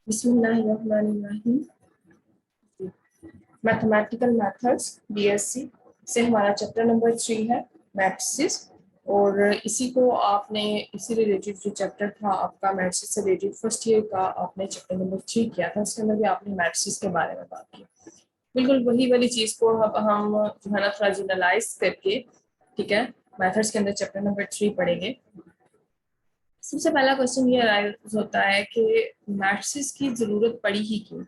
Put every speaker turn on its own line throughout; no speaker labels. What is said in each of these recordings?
बिस्मिल्लाहिर्रहमानिर्रहीम। Mathematical methods BSc से हमारा चैप्टर नंबर 3 है मैट्रिसेस। और इसी को आपने इसी रिलेटेड जो चैप्टर था आपका मैट्रिसेस से रिलेटेड फर्स्ट ईयर का आपने चैप्टर नंबर 3 किया था, उसके अंदर भी आपने मैट्रिसेस के बारे में बात की। बिल्कुल वही वाली चीज़ को अब हम जो है ना थोड़ा जनरलाइज करके, ठीक है, मैथड्स के अंदर चैप्टर नंबर 3 पढ़ेंगे। सबसे पहला क्वेश्चन ये राइज होता है कि मैट्रिसेस की जरूरत पड़ी ही क्यों,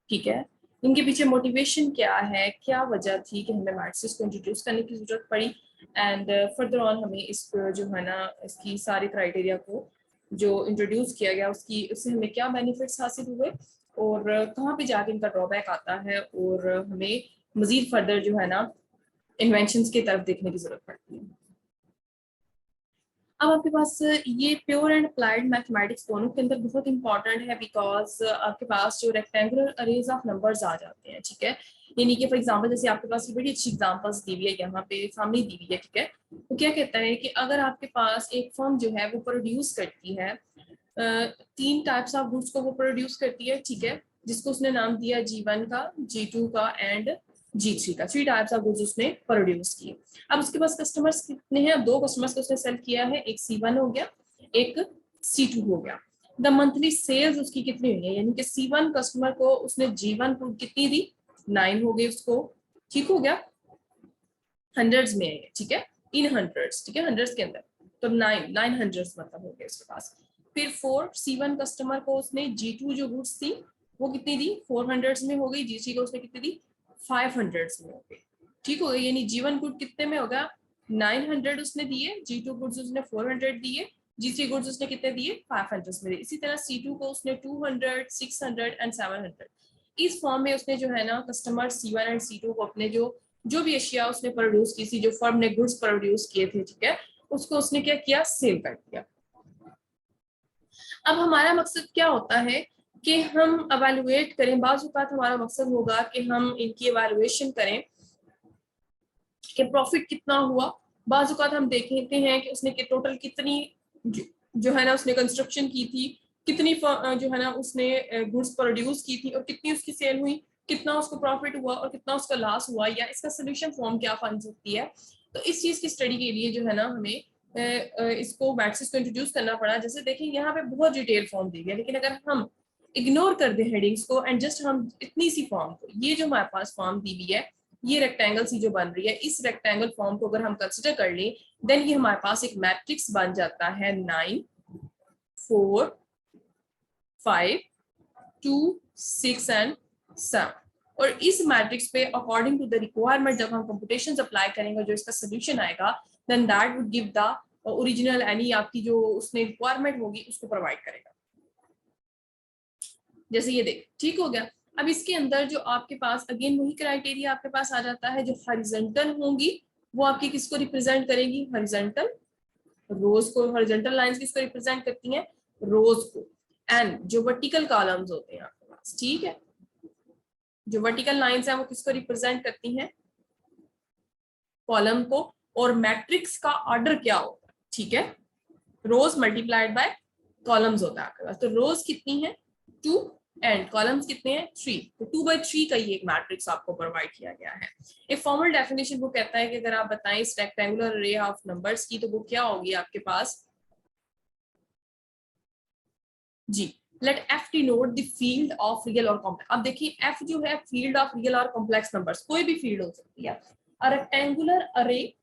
ठीक है, इनके पीछे मोटिवेशन क्या है, क्या वजह थी कि हमें मैट्रिसेस को इंट्रोड्यूस करने की जरूरत पड़ी। एंड फर्दर ऑन हमें इस जो है ना इसकी सारी क्राइटेरिया को जो इंट्रोड्यूस किया गया उसकी उससे हमें क्या बेनिफिट्स हासिल हुए और कहाँ पे जाके इनका ड्रॉबैक आता है और हमें मजीद फर्दर जो है ना इन्वेंशंस की तरफ देखने की जरूरत पड़ती है। अब आपके पास ये प्योर एंड अप्लाइड मैथमेटिक्स दोनों के अंदर बहुत इंपॉर्टेंट है, बिकॉज आपके पास जो रेक्टेंगुलर अरेज ऑफ नंबर्स आ जाते हैं, ठीक है, यानी कि फॉर एग्जांपल जैसे आपके पास ये बड़ी अच्छी एग्जांपल्स दी हुई है यहाँ पे सामने दी हुई है, ठीक है। वो क्या कहता है कि अगर आपके पास एक फर्म जो है वो प्रोड्यूस करती है तीन टाइप्स ऑफ गुड्स को वो प्रोड्यूस करती है, ठीक है, जिसको उसने नाम दिया G1 का, G2 का एंड G3 का, थ्री टाइप्स ऑफ गुड्स उसने प्रोड्यूस किए। अब उसके पास कस्टमर्स कितने हैं? दो कस्टमर्स को उसने सेल किया है, एक C1 हो गया, एक C2 हो गया। द मंथली सेल्स उसकी कितनी हुई है, यानी कि C1 कस्टमर को उसने G1 को कितनी दी, 9 हो गई उसको, ठीक हो गया, हंड्रेड्स में है, ठीक है, इन हंड्रेड्स, ठीक है, हंड्रेड्स के अंदर, तो 900 मतलब हो गया उसके पास। फिर 4 C1 कस्टमर को उसने G2 जो गुड्स थी वो कितनी दी, 400 में हो गई, G3 को उसने कितनी दी, 500 में हो गई, ठीक हो गई, यानी G1 गुड कितने में होगा, 900 उसने दिए, G2 गुड्स उसने 400 दिए, G3 गुड्स उसने कितने दिए, 500 में दिए। इसी तरह C2 को उसने 200, 600 एंड 700, इस फॉर्म में उसने जो है ना कस्टमर C1 एंड C2 को अपने जो भी अशिया उसने प्रोड्यूस की थी, जो फर्म ने गुड्स प्रोड्यूस किए थे, ठीक है, उसको उसने क्या किया, सेल कर दिया। अब हमारा मकसद क्या होता है कि हम एवेलुएट करें, बाज़ औक़ात हमारा मकसद होगा कि हम इनकी एवेलुएशन करें कि प्रॉफिट कितना हुआ। बाज़ औक़ात हम देखते हैं कि उसने टोटल कितनी जो है ना उसने कंस्ट्रक्शन की थी, कितनी जो है ना उसने गुड्स प्रोड्यूस की थी और कितनी उसकी सेल हुई, कितना उसको प्रॉफिट हुआ और कितना उसका लॉस हुआ, या इसका सोल्यूशन फॉर्म क्या बन सकती है। तो इस चीज़ की स्टडी के लिए जो है ना हमें इसको मैट्रिक्स को इंट्रोड्यूस करना पड़ा। जैसे देखिए यहाँ पे बहुत डिटेल फॉर्म दी गई, लेकिन अगर हम इग्नोर कर दें हेडिंग्स को एंड जस्ट हम इतनी सी फॉर्म को, ये जो हमारे पास फॉर्म दी हुई है, ये रेक्टेंगल सी जो बन रही है, इस रेक्टेंगल फॉर्म को अगर हम कंसिडर कर लें, देन ये हमारे पास एक मैट्रिक्स बन जाता है 9, 4, 5, 2, 6 एंड 7। और इस मैट्रिक्स पे अकॉर्डिंग टू द रिक्वायरमेंट जब हम कंप्यूटेशंस अप्लाई करेंगे, जो इसका सोल्यूशन आएगा, then that would give the original, यानी आपकी जो उसने रिक्वायरमेंट होगी उसको प्रोवाइड करेगा। जैसे ये देख, ठीक हो गया। अब इसके अंदर जो आपके पास अगेन वही क्राइटेरिया आपके पास आ जाता है, जो हॉरिजॉन्टल होंगी वो आपकी किसको रिप्रेजेंट करेगी, हॉरिजॉन्टल रोज को, हॉरिजॉन्टल लाइंस किसको रिप्रेजेंट करती हैं, रोज को। एंड जो वर्टिकल कॉलम्स होते हैं आपके पास, ठीक है, जो वर्टिकल लाइंस हैं वो किसको रिप्रेजेंट करती हैं, कॉलम को। और मैट्रिक्स का ऑर्डर क्या होता है, ठीक है, रोज मल्टीप्लाइड बाय कॉलम्स होता है आपके पास। तो रोज कितनी है, 2 एंड कॉलम्स कितने हैं, 3, तो 2/3 का ये एक मैट्रिक्स आपको प्रोवाइड किया गया है। एक फॉर्मल डेफिनेशन वो कहता है कि अगर आप बताएं इस रेक्टेंगुलर अरे ऑफ नंबर्स की, तो वो क्या होगी आपके पास, जी, let F denote the field of real और कॉम्प्लेक्स। अब देखिए एफ जो है फील्ड ऑफ रियल और कॉम्प्लेक्स नंबर्स, कोई भी फील्ड हो सकती है। A rectangular array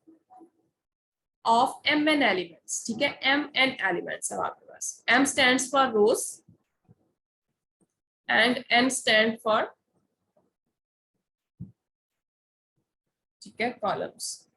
of mn elements, ठीक है, mn एलिमेंट्स है आपके पास। m stands for rows and n stand for, ठीक है, कॉलम्स।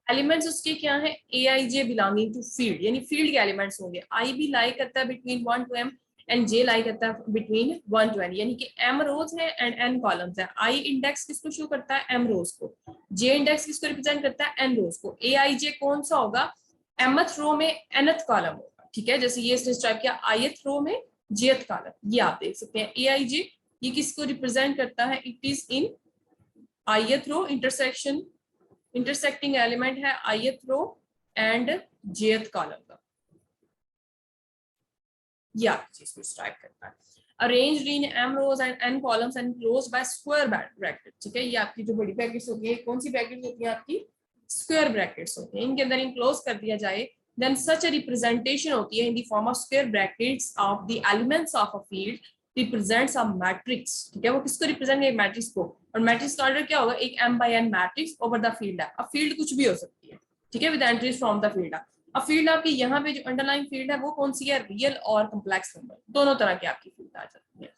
एलिमेंट्स उसके क्या है, a i j belonging to field, यानी फील्ड के एलिमेंट्स होंगे। आई भी लाई करता है बिटवीन 1 to m एंड जे लाई करता है बिटवीन 1 to n, यानी कि m रोज है एंड n कॉलम्स है। आई इंडेक्स किसको शो करता है, m रोज को। जे इंडेक्स किसको रिप्रेजेंट करता है, n रोज को। ए आई जे कौन सा होगा, mth रो में nth कॉलम होगा, ठीक है, जैसे ये इसने स्ट्राइक किया ith रो में jth कॉलम, ये आप देख सकते हैं। ए आई जे ये किसको रिप्रेजेंट करता है, it is in ith row, intersecting element है ith row and jth column का। ये आपकी चीज को डिस्क्राइब करता है। Arranged in m rows and n columns and closed by square bracket, ठीक है। ये आपकी जो बड़ी ब्रैकेट्स होती है, कौन सी ब्रैकेट्स होती है आपकी, स्क्वायर ब्रैकेट्स होती हैं, इनके अंदर इनक्लोज कर दिया जाए, देन सच अ रिप्रेजेंटेशन होती है in the form of square brackets of the elements of a field represents a matrix, ठीक है। वो किसको रिप्रेजेंट करेगा, मैट्रिक्स को, और मैट्रिक्स का ऑर्डर क्या होगा, एक m by n matrix over the field है। अब फील्ड कुछ भी हो सकती है, ठीक है, with entries from the field. अब फील्ड आपकी यहाँ पे जो अंडरलाइन फील्ड है वो कौन सी है, रियल और कॉम्प्लेक्स नंबर, दोनों तरह की आपकी फील्ड आ जाती है।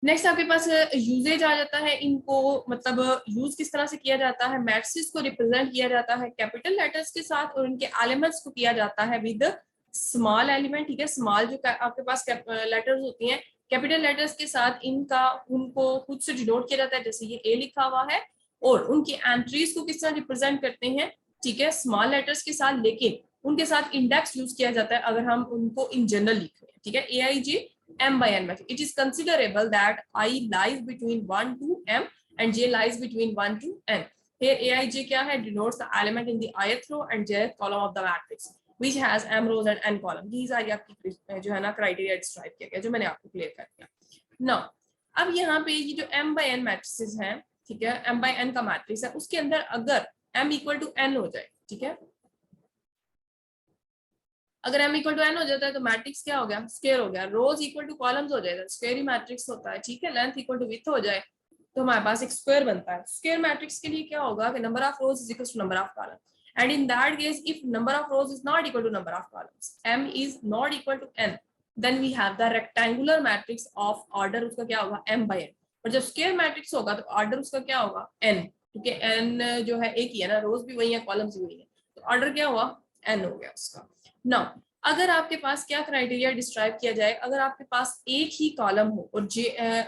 नेक्स्ट आपके पास यूजेज आ जाता है, इनको मतलब यूज किस तरह से किया जाता है, मैट्रिक्स को रिप्रेजेंट किया जाता है कैपिटल लेटर्स के साथ और इनके एलिमेंट्स को किया जाता है विद स्मॉल एलिमेंट, ठीक है। स्मॉल जो आपके पास लेटर्स होती हैं कैपिटल लेटर्स के साथ, इनका उनको खुद से डिनोट किया जाता है, जैसे ये ए लिखा हुआ है, और उनकी एंट्रीज को किस तरह रिप्रेजेंट करते हैं, ठीक है, स्मॉल लेटर्स के साथ, लेकिन उनके साथ इंडेक्स यूज किया जाता है अगर हम उनको इन जनरल लिख रहे हैं, ठीक है। AIJ m by n matrix. It is considerable that I lies between 1 to m and j lies between 1 to n. Here AIJ क्या है, denotes the element in the ith row and jth column of the matrix which has m rows and n column. These are आपकी जो है ना criteria describe किया गया, जो मैंने आपको क्लियर कर दिया। Now, अब यहाँ पे ये जो m by n मैट्रिसेस हैं, ठीक है, m by n का मैट्रिक्स है, उसके अंदर अगर m equal to n हो जाए, ठीक है, अगर m इक्वल टू n हो जाता है तो मैट्रिक्स क्या हो गया, स्क्वायर हो गया। रोज इक्वल टू कॉलम्स हो जाएगा, स्क्वायर ही मैट्रिक्स होता है, ठीक है। लेंथ इक्वल टू विड्थ हो जाए तो हमारे पास एक स्क्वायर बनता है। स्क्वायर मैट्रिक्स के लिए क्या होगा कि number of rows is equal to number of column, and in that case if number of rows is not equal to number of columns, m is not equal to n, then we have the rectangular matrix of order, उसका क्या होगा, m by n। और जब square matrix होगा तो order उसका क्या होगा, n, क्योंकि n जो है एक ही है ना, रोज भी वही है, कॉलम्स भी वही है, तो ऑर्डर क्या हुआ, n हो गया उसका। नाउ अगर आपके पास क्या क्राइटेरिया डिस्क्राइब किया जाए, अगर आपके पास एक ही कॉलम हो और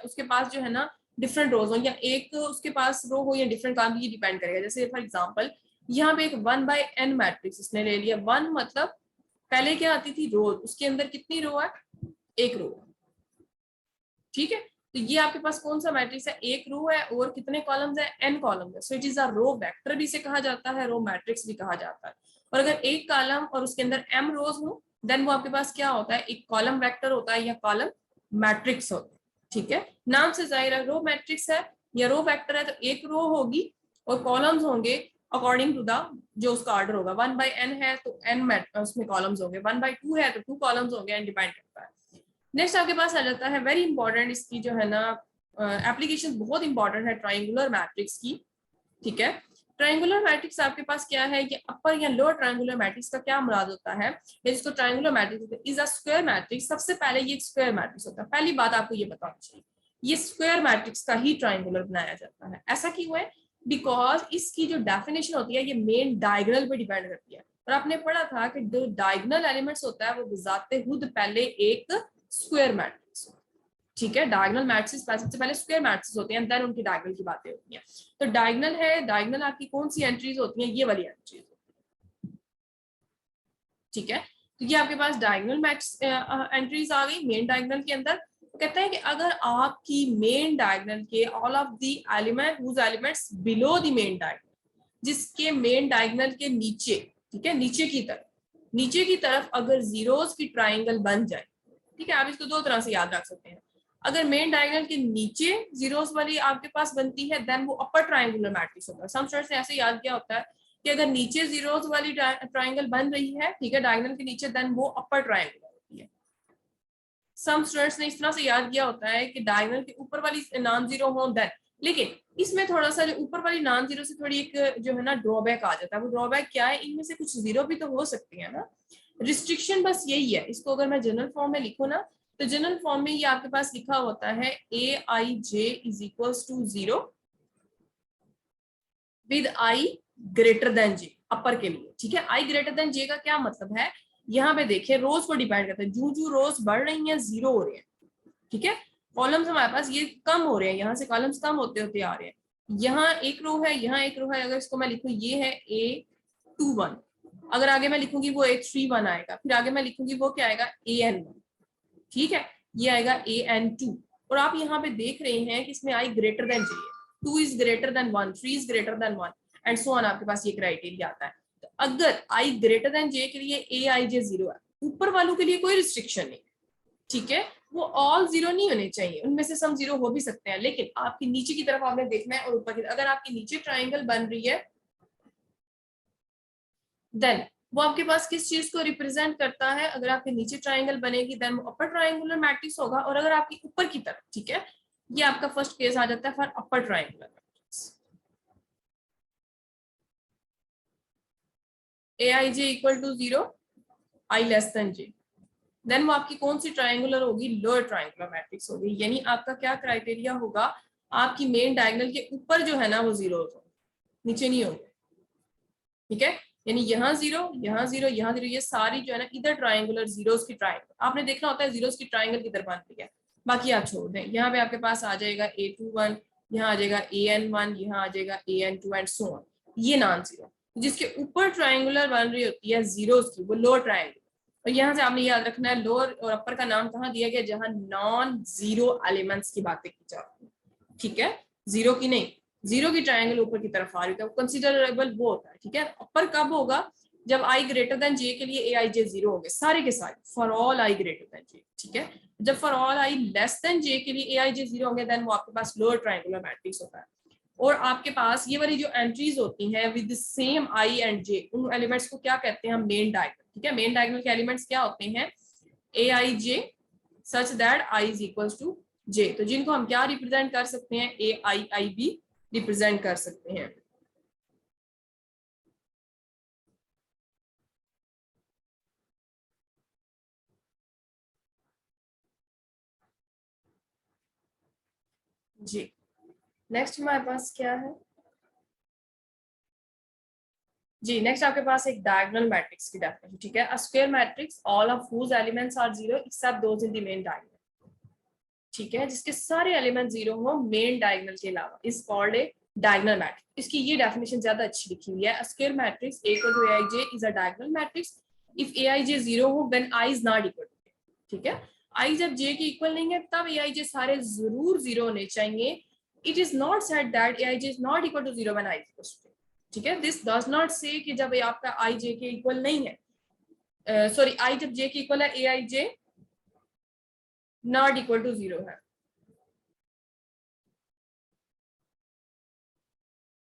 उसके पास जो है ना डिफरेंट रोज हो, या एक उसके पास रो हो या डिफरेंट कॉलम, ये डिपेंड करेगा। जैसे फॉर एग्जांपल यहाँ पे एक 1 by n मैट्रिक्स इसने ले लिया, 1 मतलब पहले क्या आती थी, रो, उसके अंदर कितनी रो है, एक रो, ठीक है। तो ये आपके पास कौन सा मैट्रिक्स है, एक रो है और कितने कॉलम्स है, n कॉलम है, so it is a row vector भी से कहा जाता है, रो मैट्रिक्स भी कहा जाता है। और अगर एक कॉलम और उसके अंदर m रोज हो, देन वो आपके पास क्या होता है, एक कॉलम वेक्टर होता है या कॉलम मैट्रिक्स होता है, ठीक है। नाम से जाहिर है रो मैट्रिक्स है या रो वेक्टर है, तो एक रो होगी और कॉलम्स होंगे अकॉर्डिंग टू द जो उसका ऑर्डर होगा। 1 by n है तो n उसमें कॉलम्स होंगे, 1 by 2 है तो 2 कॉलम्स होंगे, एंड डिपेंड करता है। नेक्स्ट आपके पास आ जाता है वेरी इंपॉर्टेंट, इसकी जो है ना एप्लीकेशन बहुत इंपॉर्टेंट है, ट्राइंगुलर मैट्रिक्स की, ठीक है। ट्राइंगुलर मैट्रिक्स आपके पास क्या है, ये अपर या लोअर ट्राइंगुलर मैट्रिक्स का क्या मुराद होता है, जिसको triangular matrix is a square matrix. सबसे पहले ये स्क्वायर मैट्रिक्स होता है, पहली बात आपको ये बताना चाहिए, ये स्क्वायर मैट्रिक्स का ही ट्राइंगुलर बनाया जाता है। ऐसा क्यों है, बिकॉज इसकी जो डेफिनेशन होती है ये मेन डायगोनल पे डिपेंड करती है, और आपने पढ़ा था कि जो डायगोनल एलिमेंट्स होता है वो बिजाते खुद पहले एक स्क्वायर मैट्रिक्स, ठीक है। डायगोनल मैट्रिक्स सबसे पहले स्क्वायर मैट्रिक्स होते हैं, देन उनकी डायगोनल की बातें होती हैं। तो डायगोनल है, डायगोनल आपकी कौन सी एंट्रीज होती हैं, ये वाली एंट्रीज, ठीक है। तो ये आपके पास डायगोनल मैट्रिक्स एंट्रीज आ गई मेन डायगोनल के अंदर। तो कहता है कि अगर आपकी मेन डायगोनल के all of the element whose elements below the main diagonal, जिसके मेन डायगोनल के नीचे, ठीक है, नीचे की तरफ अगर जीरोस की ट्राइंगल बन जाए, ठीक है। आप इसको दो तरह से याद रख सकते हैं, अगर मेन डायगोनल के नीचे जीरोस वाली आपके पास बनती है, देन वो अपर ट्राइंगुलर मैट्रिक्स होता है। सम स्टूडेंट्स ने ऐसे याद किया होता है कि अगर नीचे जीरोस वाली ट्राइंगल बन रही है, ठीक है, डायगोनल के नीचे, देन वो अपर ट्राइंगुलर होती है। सम स्टूडेंट्स ने इस तरह से याद किया होता है कि डायगोनल के ऊपर वाली नॉन जीरो हो, देन, लेकिन इसमें थोड़ा सा जो ऊपर वाली नॉन जीरो से थोड़ी एक जो है ना ड्रॉबैक आ जाता है। वो ड्रॉबैक क्या है, इनमें से कुछ जीरो भी तो हो सकती है ना, रिस्ट्रिक्शन बस यही है। इसको अगर मैं जनरल फॉर्म में लिखूं ना, तो जनरल फॉर्म में ये आपके पास लिखा होता है aij is equals to 0 with i greater than j, upper के लिए, ठीक है। i ग्रेटर देन j का क्या मतलब है, यहाँ पे देखिए रोज को डिपेंड करता है, जो रोज बढ़ रही हैं जीरो हो रहे हैं, ठीक है। कॉलम्स हमारे पास ये कम हो रहे हैं, यहाँ से कॉलम्स कम होते होते आ रहे हैं। यहाँ एक रो है, यहाँ एक रो है, अगर इसको मैं लिखूं ये है A21, अगर आगे मैं लिखूंगी वो A31 आएगा, फिर आगे मैं लिखूंगी वो क्या आएगा AN1, ठीक है, ये आएगा AN2। और आप यहाँ पे देख रहे हैं कि इसमें i ग्रेटर देन j है, 2 is greater than 1, 3 is greater than 1 and so on, आपके पास ये क्राइटेरिया आता है। तो अगर i ग्रेटर देन j के लिए aij 0 है, ऊपर वालों के लिए कोई रिस्ट्रिक्शन नहीं, ठीक है, वो ऑल जीरो नहीं होने चाहिए, उनमें से सम जीरो हो भी सकते हैं, लेकिन आपकी नीचे की तरफ आपने देखना है और ऊपर की, अगर आपकी नीचे ट्राइंगल बन रही है देन वो आपके पास किस चीज को रिप्रेजेंट करता है, अगर आपके नीचे ट्राइंगल बनेगी देन वो अपर ट्राइंगुलर मैट्रिक्स होगा, और अगर आपकी ऊपर की तरफ, ठीक है, ये आपका फर्स्ट केस आ जाता है for upper triangular matrix, aij equal to 0, i less than j, then वो आपकी कौन सी ट्राइंगुलर होगी, लोअर ट्राइंगुलर मैट्रिक्स होगी, यानी आपका क्या क्राइटेरिया होगा, आपकी मेन डायगोनल के ऊपर जो है ना वो जीरो हो, नीचे नहीं होंगे, ठीक है, यानी यहाँ जीरो, यहाँ जीरो, यहाँ जीरो, ये सारी जो है ना इधर ट्राइंगुलर जीरोस की ट्राइंगल, आपने देखना होता है जीरोस की ट्राइंगल किधर बन रही है, बाकी आप छोड़ दें, यहाँ पे आपके पास आ जाएगा a21, यहाँ आ जाएगा an1, यहाँ आ जाएगा an2 एंड सो ऑन, ये नॉन जीरो, जिसके ऊपर ट्राइंगुलर बन रही होती है जीरोस की, वो लोअर ट्राइंगल, और यहाँ से आपने याद रखना है लोअर और अपर का नाम कहाँ दिया गया, जहां नॉन जीरो एलिमेंट्स की बातें की जाती है, ठीक है, जीरो की नहीं, जीरो की ट्रायंगल ऊपर की तरफ आ रही है, कंसीडरेबल वो होता है, ठीक है, अपर कब होगा, जब आई ग्रेटर देन जे के लिए ए आई जे जीरो होंगे सारे के सारे, for all i greater than j, ठीक है, जब for all i less than j के लिए ए आई जे जीरो होंगे देन वो आपके पास लोअर ट्रायंगुलर मैट्रिक्स होता है, और आपके पास ये वाली जो एंट्रीज होती हैं with the same i and j, उन एलिमेंट्स को क्या कहते हैं हम, मेन डायगोनल, ठीक है, मेन डायगोनल के एलिमेंट्स क्या होते हैं, a i j such that i is equals to j, तो जिनको हम क्या रिप्रेजेंट कर सकते हैं, ए आई बी रिप्रेजेंट कर सकते हैं, जी। नेक्स्ट हमारे पास क्या है, जी नेक्स्ट आपके पास एक डायगोनल मैट्रिक्स की डेफिनेशन, ठीक है, a square matrix all of whose elements are zero except those in the main diagonal, ठीक है, जिसके सारे एलिमेंट जीरो हो मेन डायगोनल के अलावा, is called a diagonal matrix, इसकी ये डेफिनेशन ज्यादा अच्छी लिखी हुई है, a square matrix A equal to aij is a diagonal matrix if aij zero हो when i is not equal to, ठीक है, i जब j के इक्वल नहीं है तब aij सारे जरूर जीरो होने चाहिए, it is not said that aij is not equal to zero when i equal to, ठीक है, दिस डज नॉट से कि जब आपका i j के इक्वल नहीं है, सॉरी i जब j के इक्वल है aij not equal to zero है,